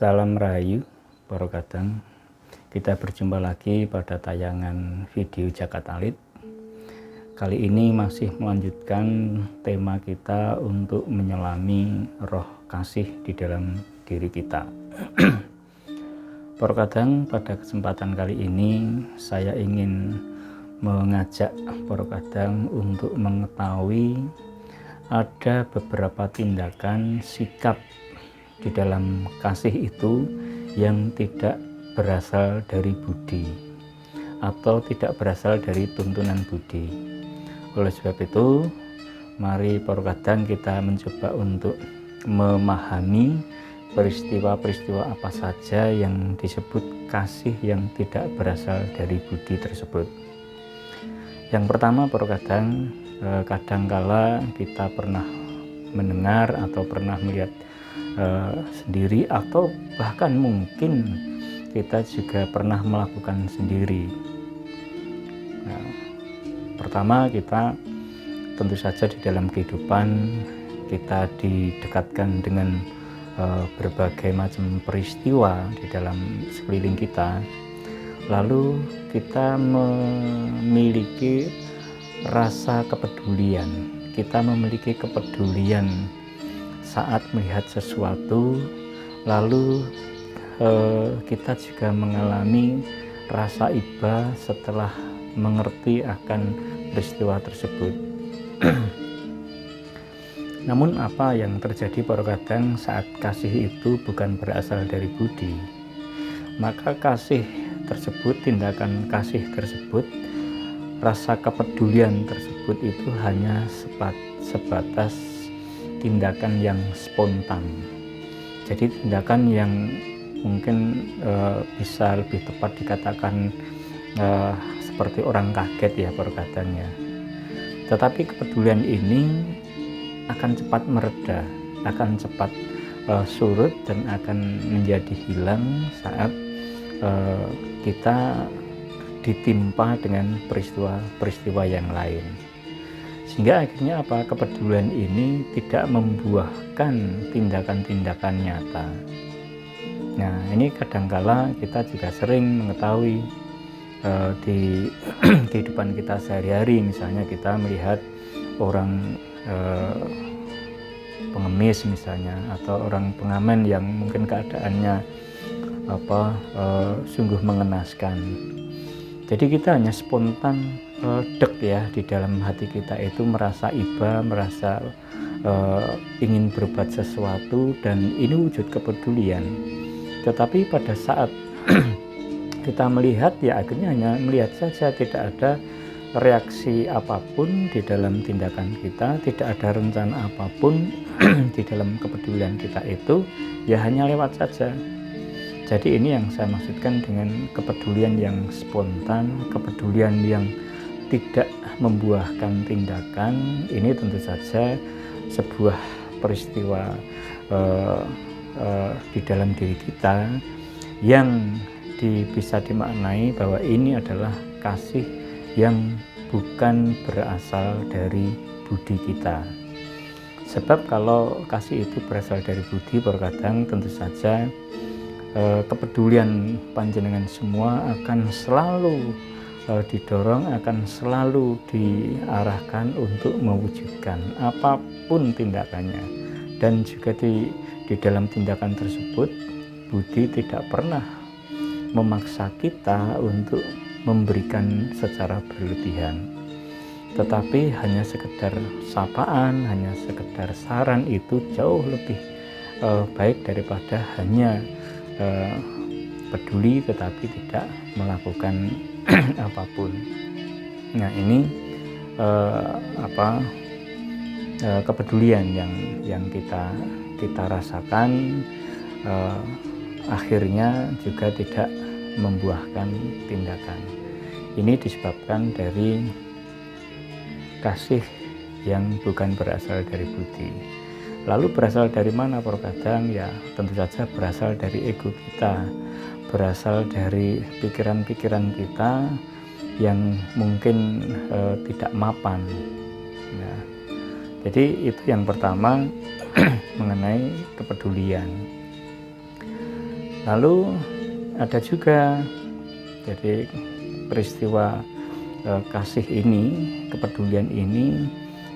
Salam Rahayu, para kadang. Kita berjumpa lagi pada tayangan video Jakarta Lit. Kali ini masih melanjutkan tema kita untuk menyelami roh kasih di dalam diri kita. Para kadang, pada kesempatan kali ini saya ingin mengajak para kadang untuk mengetahui ada beberapa tindakan sikap di dalam kasih itu yang tidak berasal dari budi atau tidak berasal dari tuntunan budi. Oleh sebab itu, mari para kadang kita mencoba untuk memahami peristiwa-peristiwa apa saja yang disebut kasih yang tidak berasal dari budi tersebut. Yang pertama, para kadang, kadangkala kita pernah mendengar atau pernah melihat sendiri, atau bahkan mungkin kita juga pernah melakukan sendiri. Nah, pertama, kita tentu saja di dalam kehidupan kita didekatkan dengan berbagai macam peristiwa di dalam sekeliling kita, lalu kita memiliki rasa kepedulian. Kita memiliki kepedulian saat melihat sesuatu, lalu kita juga mengalami rasa iba setelah mengerti akan peristiwa tersebut. Namun apa yang terjadi para kadang saat kasih itu bukan berasal dari budi, maka kasih tersebut, tindakan kasih tersebut, rasa kepedulian tersebut itu hanya sebatas tindakan yang spontan. Jadi tindakan yang mungkin bisa lebih tepat dikatakan seperti orang kaget ya para kadang ya. Tetapi kepedulian ini akan cepat mereda, akan cepat surut dan akan menjadi hilang saat kita ditimpa dengan peristiwa-peristiwa yang lain. Sehingga akhirnya apa? Kepedulian ini tidak membuahkan tindakan-tindakan nyata. Nah, ini kadangkala kita juga sering mengetahui di kehidupan kita sehari-hari. Misalnya kita melihat orang pengemis misalnya, atau orang pengamen yang mungkin keadaannya sungguh mengenaskan. Jadi kita hanya spontan dek ya, di dalam hati kita itu merasa iba, merasa ingin berbuat sesuatu, dan ini wujud kepedulian. Tetapi pada saat kita melihat, ya akhirnya hanya melihat saja, tidak ada reaksi apapun di dalam tindakan kita, tidak ada rencana apapun di dalam kepedulian kita itu, ya hanya lewat saja. Jadi ini yang saya maksudkan dengan kepedulian yang spontan, kepedulian yang tidak membuahkan tindakan. Ini tentu saja sebuah peristiwa di dalam diri kita yang bisa dimaknai bahwa ini adalah kasih yang bukan berasal dari budi kita. Sebab kalau kasih itu berasal dari budi, kadang tentu saja kepedulian panjenengan semua akan selalu didorong, akan selalu diarahkan untuk mewujudkan apapun tindakannya. Dan juga di dalam tindakan tersebut, budi tidak pernah memaksa kita untuk memberikan secara berlebihan, tetapi hanya sekedar sapaan, hanya sekedar saran, itu jauh lebih baik daripada hanya peduli tetapi tidak melakukan apapun. Nah, ini kepedulian yang kita rasakan akhirnya juga tidak membuahkan tindakan. Ini disebabkan dari kasih yang bukan berasal dari budi. Lalu berasal dari mana para kadang? Ya tentu saja berasal dari ego kita, berasal dari pikiran-pikiran kita yang mungkin tidak mapan. Nah, jadi itu yang pertama mengenai kepedulian. Lalu ada juga jadi peristiwa kasih ini, kepedulian ini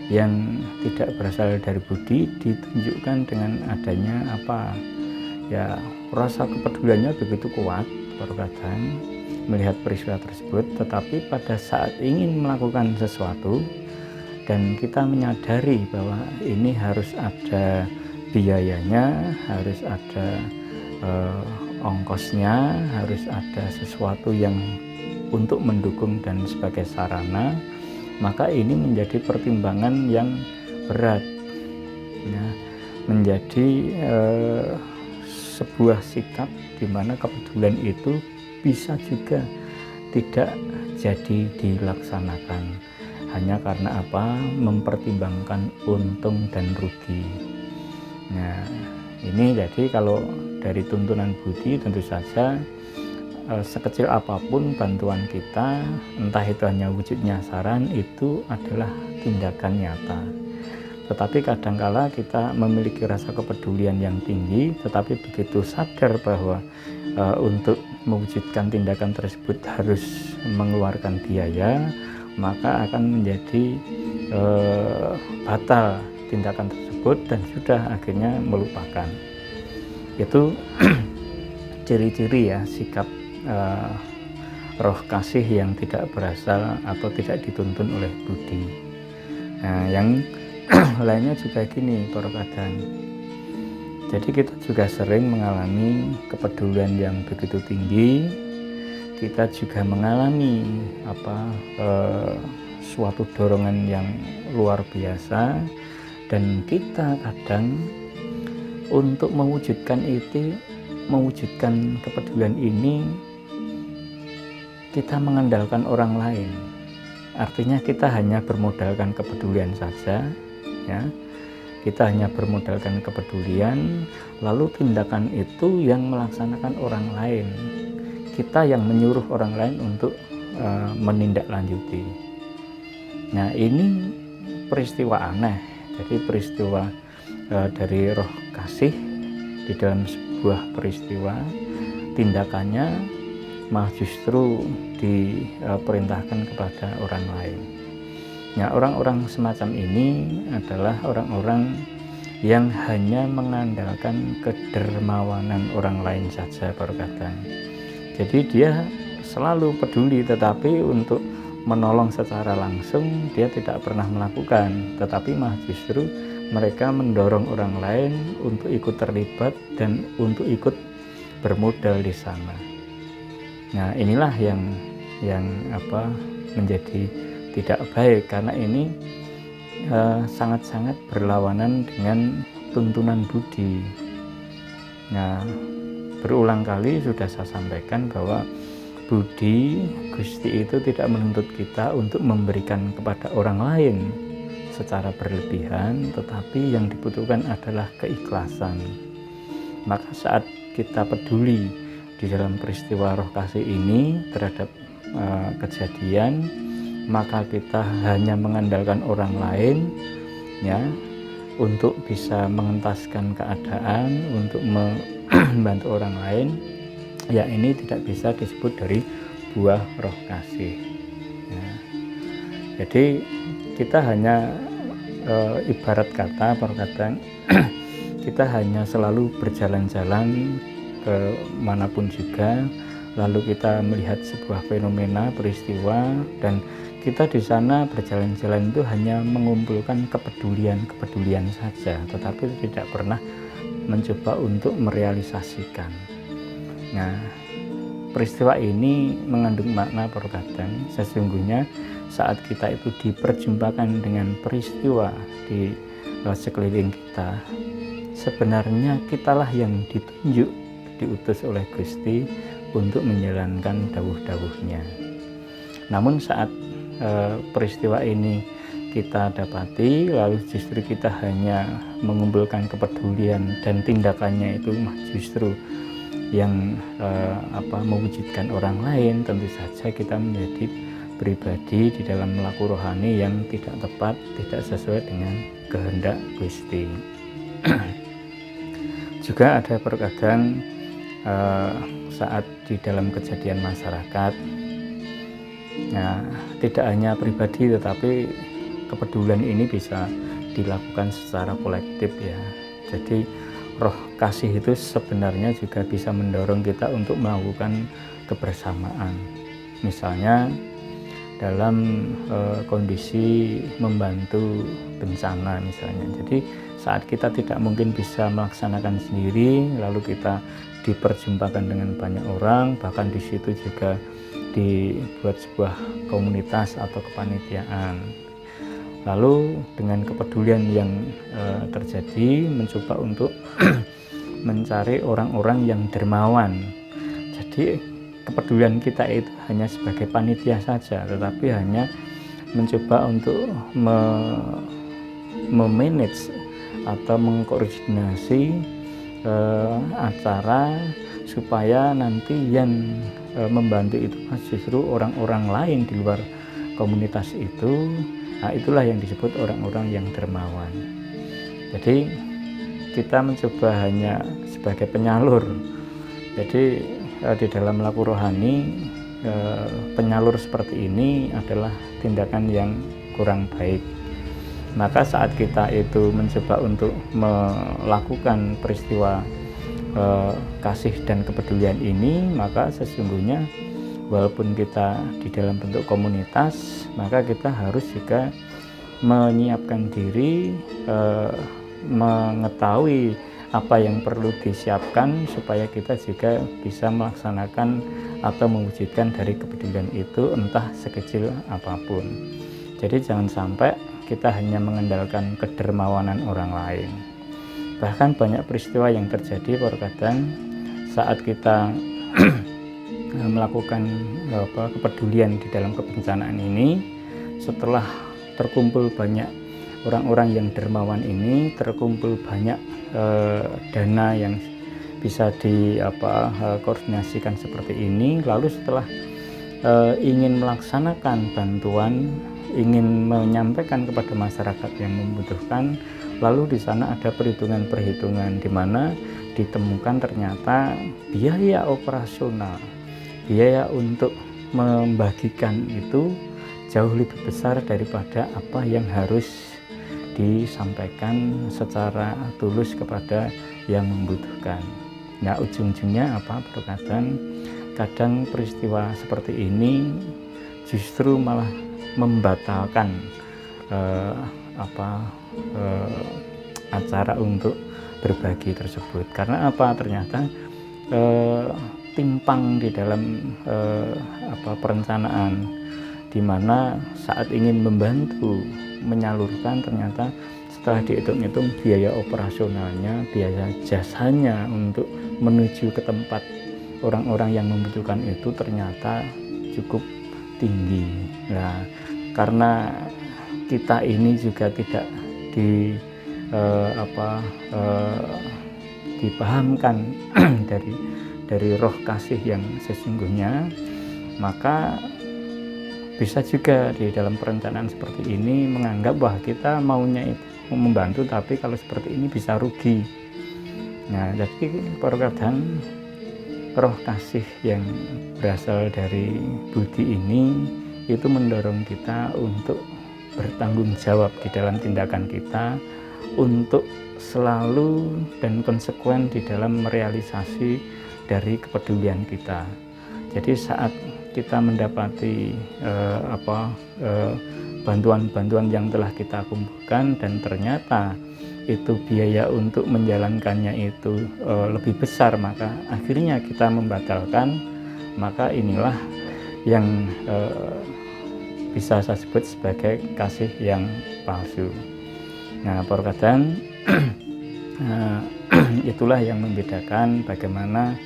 yang tidak berasal dari budi ditunjukkan dengan adanya apa ya, rasa kepeduliannya begitu kuat perkataan melihat peristiwa tersebut, tetapi pada saat ingin melakukan sesuatu dan kita menyadari bahwa ini harus ada biayanya, harus ada ongkosnya, harus ada sesuatu yang untuk mendukung dan sebagai sarana, maka ini menjadi pertimbangan yang berat ya, menjadi sebuah sikap di mana kepedulian itu bisa juga tidak jadi dilaksanakan hanya karena apa? Mempertimbangkan untung dan rugi. Nah, ini jadi kalau dari tuntunan budi tentu saja sekecil apapun bantuan kita, entah itu hanya wujudnya saran, itu adalah tindakan nyata. Tetapi kadangkala kita memiliki rasa kepedulian yang tinggi, tetapi begitu sadar bahwa untuk mewujudkan tindakan tersebut harus mengeluarkan biaya, maka akan menjadi batal tindakan tersebut dan sudah akhirnya melupakan. Itu ciri-ciri ya sikap roh kasih yang tidak berasal atau tidak dituntun oleh budi. Nah, yang lainnya juga gini perkataan. Jadi kita juga sering mengalami kepedulian yang begitu tinggi. Kita juga mengalami suatu dorongan yang luar biasa, dan kita kadang untuk mewujudkan kepedulian ini kita mengandalkan orang lain. Artinya kita hanya bermodalkan kepedulian saja ya. Kita hanya bermodalkan kepedulian, lalu tindakan itu yang melaksanakan orang lain. Kita yang menyuruh orang lain untuk menindaklanjuti. Nah, ini peristiwa aneh. Jadi peristiwa dari roh kasih di dalam sebuah peristiwa, tindakannya malah justru diperintahkan kepada orang lain. Nah, orang-orang semacam ini adalah orang-orang yang hanya mengandalkan kedermawanan orang lain saja perkataan. Jadi dia selalu peduli, tetapi untuk menolong secara langsung dia tidak pernah melakukan, tetapi malah justru mereka mendorong orang lain untuk ikut terlibat dan untuk ikut bermodal di sana. Nah, inilah yang menjadi tidak baik, karena ini sangat-sangat berlawanan dengan tuntunan budi. Nah, berulang kali sudah saya sampaikan bahwa budi Gusti itu tidak menuntut kita untuk memberikan kepada orang lain secara berlebihan, tetapi yang dibutuhkan adalah keikhlasan. Maka saat kita peduli di dalam peristiwa roh kasih ini terhadap kejadian, maka kita hanya mengandalkan orang lain ya untuk bisa mengentaskan keadaan, untuk membantu orang lain. Ya, ini tidak bisa disebut dari buah roh kasih ya. Jadi kita hanya ibarat kata perkataan kita hanya selalu berjalan-jalan ke manapun juga, lalu kita melihat sebuah fenomena peristiwa, dan kita di sana berjalan-jalan itu hanya mengumpulkan kepedulian saja, tetapi tidak pernah mencoba untuk merealisasikan. Nah, peristiwa ini mengandung makna perkataan sesungguhnya saat kita itu diperjumpakan dengan peristiwa di sekeliling kita, sebenarnya kitalah yang diutus oleh Gusti untuk menjalankan dawuh-dawuhnya. Namun saat peristiwa ini kita dapati, lalu justru kita hanya mengumpulkan kepedulian dan tindakannya itu justru yang mewujudkan orang lain, tentu saja kita menjadi pribadi di dalam melaku rohani yang tidak tepat, tidak sesuai dengan kehendak Gusti. Juga ada perkataan eh, saat di dalam kejadian masyarakat. Nah, tidak hanya pribadi tetapi kepedulian ini bisa dilakukan secara kolektif ya. Jadi roh kasih itu sebenarnya juga bisa mendorong kita untuk melakukan kebersamaan. Misalnya dalam kondisi membantu bencana misalnya. Jadi saat kita tidak mungkin bisa melaksanakan sendiri, lalu kita diperjumpakan dengan banyak orang, bahkan di situ juga dibuat sebuah komunitas atau kepanitiaan. Lalu dengan kepedulian yang terjadi, mencoba untuk mencari orang-orang yang dermawan. Jadi kepedulian kita itu hanya sebagai panitia saja, tetapi hanya mencoba untuk memanage atau mengkoordinasi acara supaya nanti yang membantu itu justru orang-orang lain di luar komunitas itu. Nah, itulah yang disebut orang-orang yang dermawan. Jadi kita mencoba hanya sebagai penyalur. Jadi di dalam laku rohani, penyalur seperti ini adalah tindakan yang kurang baik. Maka saat kita itu mencoba untuk melakukan peristiwa kasih dan kepedulian ini, maka sesungguhnya walaupun kita di dalam bentuk komunitas, maka kita harus juga menyiapkan diri, mengetahui apa yang perlu disiapkan supaya kita juga bisa melaksanakan atau mewujudkan dari kepedulian itu, entah sekecil apapun. Jadi jangan sampai kita hanya mengandalkan kedermawanan orang lain. Bahkan banyak peristiwa yang terjadi kadang saat kita melakukan kepedulian di dalam kebencanaan ini, setelah terkumpul banyak orang-orang yang dermawan ini, terkumpul banyak dana yang bisa koordinasikan seperti ini, lalu setelah ingin melaksanakan bantuan, ingin menyampaikan kepada masyarakat yang membutuhkan, lalu di sana ada perhitungan-perhitungan di mana ditemukan ternyata biaya operasional, biaya untuk membagikan itu jauh lebih besar daripada apa yang harus disampaikan secara tulus kepada yang membutuhkan. Nah, ujung-ujungnya apa? Kadang peristiwa seperti ini justru malah membatalkan acara untuk berbagi tersebut. Karena apa? Ternyata timpang di dalam perencanaan, di mana saat ingin membantu menyalurkan, ternyata setelah dihitung-hitung biaya operasionalnya, biaya jasanya untuk menuju ke tempat orang-orang yang membutuhkan itu ternyata cukup tinggi. Nah, karena kita ini juga tidak dipahamkan dari roh kasih yang sesungguhnya, maka bisa juga di dalam perencanaan seperti ini menganggap bahwa kita maunya itu membantu, tapi kalau seperti ini bisa rugi. Nah, jadi kadang roh kasih yang berasal dari budi ini itu mendorong kita untuk bertanggung jawab di dalam tindakan kita, untuk selalu dan konsekuen di dalam merealisasi dari kepedulian kita. Jadi saat kita mendapati bantuan-bantuan yang telah kita kumpulkan dan ternyata itu biaya untuk menjalankannya itu lebih besar, maka akhirnya kita membatalkan, maka inilah yang bisa saya sebut sebagai kasih yang palsu. Nah, kadang itulah yang membedakan bagaimana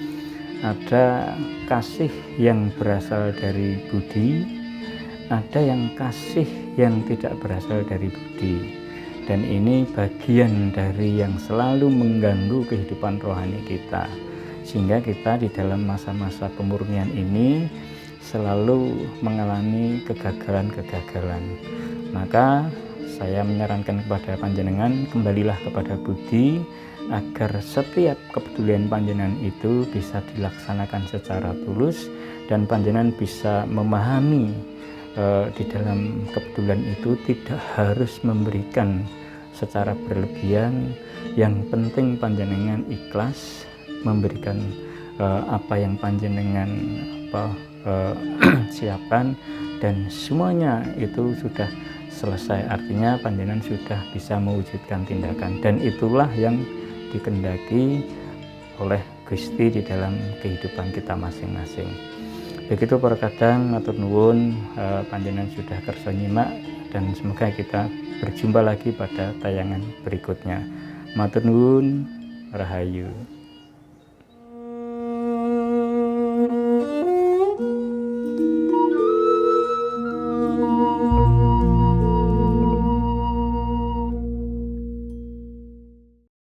ada kasih yang berasal dari budi, ada yang kasih yang tidak berasal dari budi. Dan ini bagian dari yang selalu mengganggu kehidupan rohani kita, sehingga kita di dalam masa-masa pemurnian ini selalu mengalami kegagalan-kegagalan. Maka saya menyarankan kepada panjenengan, kembalilah kepada budi, agar setiap kepedulian panjenengan itu bisa dilaksanakan secara tulus dan panjenengan bisa memahami di dalam kepedulian itu tidak harus memberikan secara berlebihan. Yang penting panjenengan ikhlas memberikan apa yang panjenengan siapkan, dan semuanya itu sudah selesai, artinya panjenengan sudah bisa mewujudkan tindakan, dan itulah yang dikehendaki oleh Gusti di dalam kehidupan kita masing-masing. Begitu para kadang, matur nuwun panjenengan sudah kersa nyimak, dan semoga kita berjumpa lagi pada tayangan berikutnya. Matur nuwun, rahayu.